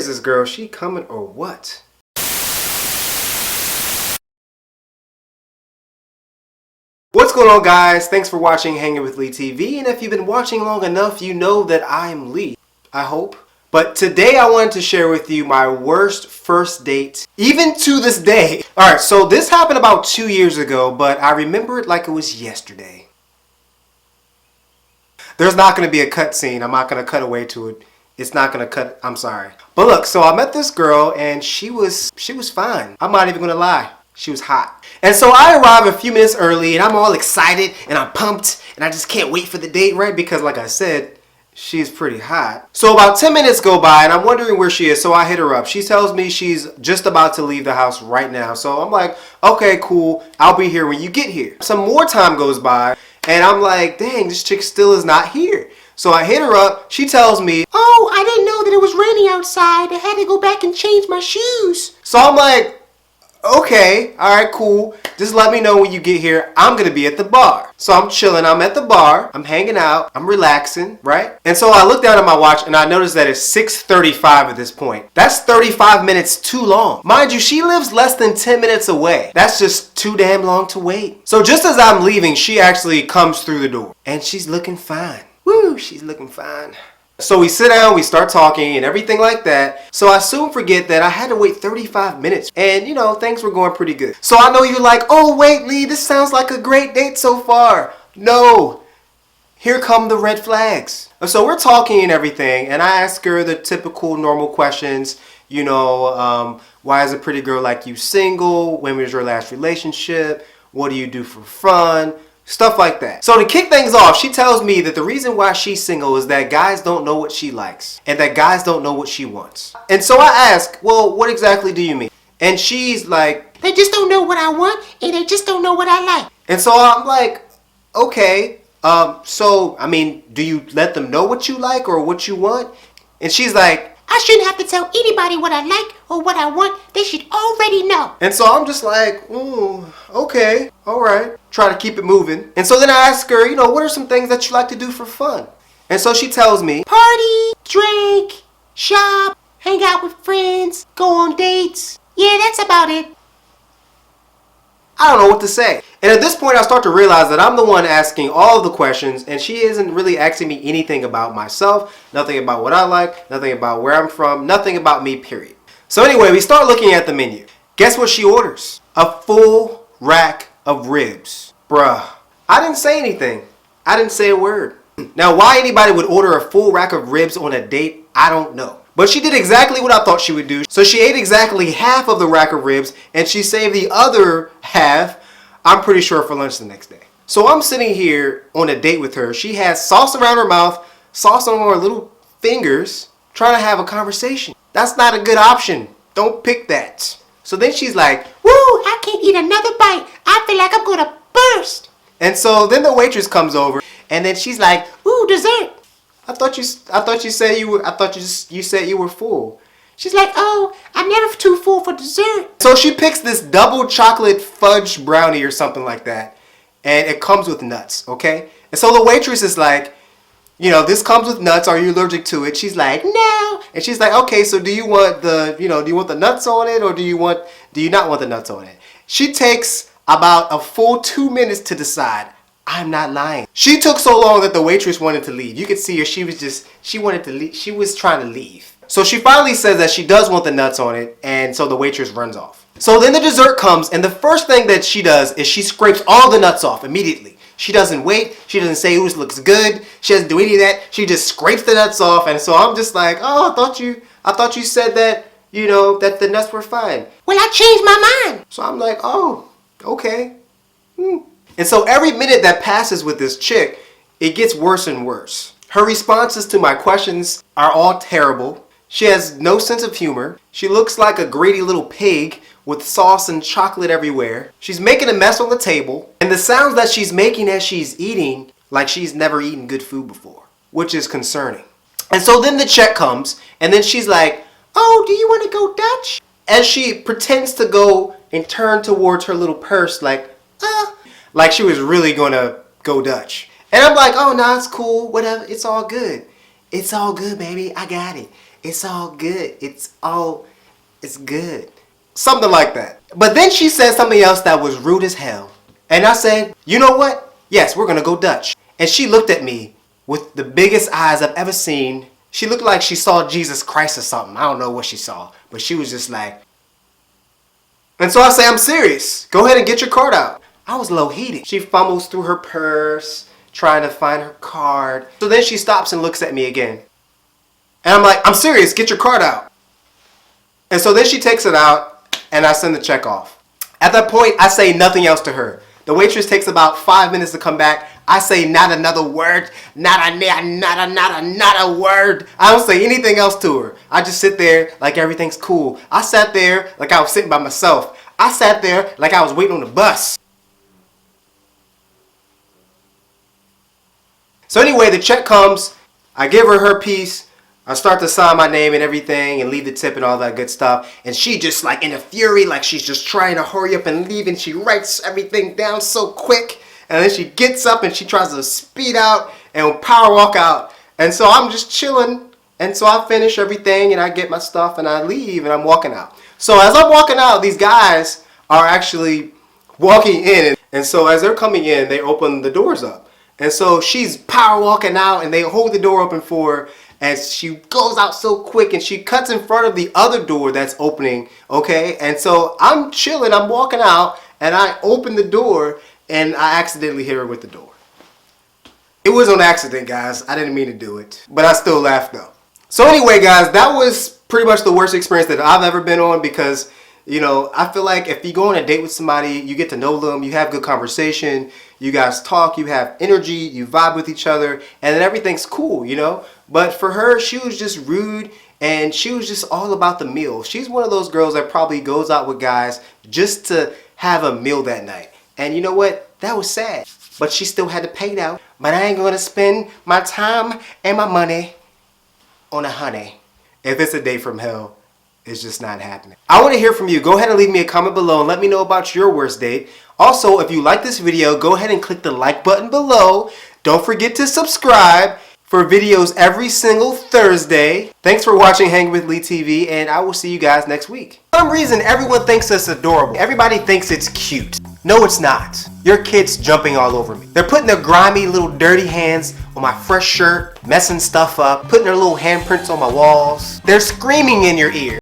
is this girl? She coming or what? What's going on, guys? Thanks for watching Hanging with Lee TV, and if you've been watching long enough, you know that I'm Lee, I hope. But today I wanted to share with you my worst first date, even to this day. Alright, so this happened about 2 years ago, but I remember it like it was yesterday. There's not going to be a cut scene. I'm not going to cut away to it. It's not going to cut. I'm sorry. But look, so I met this girl and she was fine. I'm not even going to lie. She was hot. And so I arrive a few minutes early and I'm all excited and I'm pumped and I just can't wait for the date, right? Because like I said, she's pretty hot. So about 10 minutes go by and I'm wondering where she is, so I hit her up. She tells me she's just about to leave the house right now. So I'm like, okay, cool. I'll be here when you get here. Some more time goes by and I'm like, dang, this chick still is not here. So I hit her up. She tells me, oh, I didn't know that it was raining outside. I had to go back and change my shoes. So I'm like, okay, alright, cool. Just let me know when you get here. I'm gonna be at the bar. So I'm chilling, I'm at the bar, I'm hanging out, I'm relaxing, right? And so I look down at my watch and I notice that it's 6:35 at this point. That's 35 minutes too long. Mind you, she lives less than 10 minutes away. That's just too damn long to wait. So just as I'm leaving, she actually comes through the door. And she's looking fine. Woo, she's looking fine. So we sit down, we start talking and everything like that. So I soon forget that I had to wait 35 minutes. And you know, things were going pretty good. So I know you're like, oh wait Lee, this sounds like a great date so far. No, here come the red flags. So we're talking and everything and I ask her the typical normal questions. You know, why is a pretty girl like you single? When was your last relationship? What do you do for fun? Stuff like that. So to kick things off, she tells me that the reason why she's single is that guys don't know what she likes and that guys don't know what she wants. And so I ask, well, what exactly do you mean? And she's like, they just don't know what I want and they just don't know what I like. And so I'm like, okay, so I mean, do you let them know what you like or what you want? And she's like, I shouldn't have to tell anybody what I like or what I want. They should already know. And so I'm just like, okay, all right. Try to keep it moving. And so then I ask her, you know, what are some things that you like to do for fun? And so she tells me, party, drink, shop, hang out with friends, go on dates. Yeah, that's about it. I don't know what to say. And at this point, I start to realize that I'm the one asking all of the questions and she isn't really asking me anything about myself, nothing about what I like, nothing about where I'm from, nothing about me, period. So anyway, we start looking at the menu. Guess what she orders? A full rack of ribs. Bruh, I didn't say anything. I didn't say a word. Now, why anybody would order a full rack of ribs on a date, I don't know. But she did exactly what I thought she would do. So she ate exactly half of the rack of ribs and she saved the other half, I'm pretty sure, for lunch the next day. So I'm sitting here on a date with her. She has sauce around her mouth, sauce on her little fingers, trying to have a conversation. That's not a good option. Don't pick that. So then she's like, woo, I can't eat another bite. I feel like I'm gonna burst. And so then the waitress comes over and then she's like, ooh, dessert. I thought you said you said you were full. She's like, oh, I'm never too full for dessert. So she picks this double chocolate fudge brownie or something like that. And it comes with nuts, okay? And so the waitress is like, you know, this comes with nuts. Are you allergic to it? She's like, no. And she's like, okay, so do you want the nuts on it or do you not want the nuts on it? She takes about a full 2 minutes to decide. I'm not lying. She took so long that the waitress wanted to leave. You could see her, she wanted to leave. She was trying to leave. So she finally says that she does want the nuts on it, and so the waitress runs off. So then the dessert comes, and the first thing that she does is she scrapes all the nuts off immediately. She doesn't wait. She doesn't say, ooh, this looks good. She doesn't do any of that. She just scrapes the nuts off, and so I'm just like, oh, I thought you said that, you know, that the nuts were fine. Well, I changed my mind. So I'm like, oh, okay. And so every minute that passes with this chick, it gets worse and worse. Her responses to my questions are all terrible. She has no sense of humor. She looks like a greedy little pig with sauce and chocolate everywhere. She's making a mess on the table. And the sounds that she's making as she's eating, like she's never eaten good food before, which is concerning. And so then the check comes, and then she's like, oh, do you want to go Dutch? As she pretends to go and turn towards her little purse like she was really gonna go Dutch. And I'm like, oh, no, it's cool, whatever, it's all good. It's all good, baby, I got it. It's all good. It's good. Something like that. But then she said something else that was rude as hell. And I said, you know what? Yes, we're gonna go Dutch. And she looked at me with the biggest eyes I've ever seen. She looked like she saw Jesus Christ or something. I don't know what she saw. But she was just like. And so I say, I'm serious. Go ahead and get your card out. I was low heated. She fumbles through her purse, trying to find her card. So then she stops and looks at me again. And I'm like, I'm serious, get your card out. And so then she takes it out and I send the check off. At that point, I say nothing else to her. The waitress takes about 5 minutes to come back. I say not another word, not a word. I don't say anything else to her. I just sit there like everything's cool. I sat there like I was sitting by myself. I sat there like I was waiting on the bus. So anyway, the check comes. I give her her piece. I start to sign my name and everything and leave the tip and all that good stuff. And she just like in a fury, like she's just trying to hurry up and leave. And she writes everything down so quick. And then she gets up and she tries to speed out and power walk out. And so I'm just chilling. And so I finish everything and I get my stuff and I leave and I'm walking out. So as I'm walking out, these guys are actually walking in. And so as they're coming in, they open the doors up. And so she's power walking out and they hold the door open for her. And she goes out so quick and she cuts in front of the other door that's opening, okay? And so I'm chilling, I'm walking out, and I open the door and I accidentally hit her with the door. It was on accident, guys. I didn't mean to do it, but I still laughed though. So anyway, guys, that was pretty much the worst experience that I've ever been on because, you know, I feel like if you go on a date with somebody, you get to know them, you have good conversation, you guys talk, you have energy, you vibe with each other, and then everything's cool, you know? But for her, she was just rude and she was just all about the meal. She's one of those girls that probably goes out with guys just to have a meal that night. And you know what? That was sad. But she still had to pay it out. But I ain't gonna spend my time and my money on a honey. If it's a date from hell, it's just not happening. I want to hear from you. Go ahead and leave me a comment below and let me know about your worst date. Also, if you like this video, go ahead and click the like button below. Don't forget to subscribe for videos every single Thursday. Thanks for watching Hang With Lee TV, and I will see you guys next week. For some reason, everyone thinks it's adorable. Everybody thinks it's cute. No, it's not. Your kid's jumping all over me. They're putting their grimy little dirty hands on my fresh shirt, messing stuff up, putting their little handprints on my walls. They're screaming in your ear.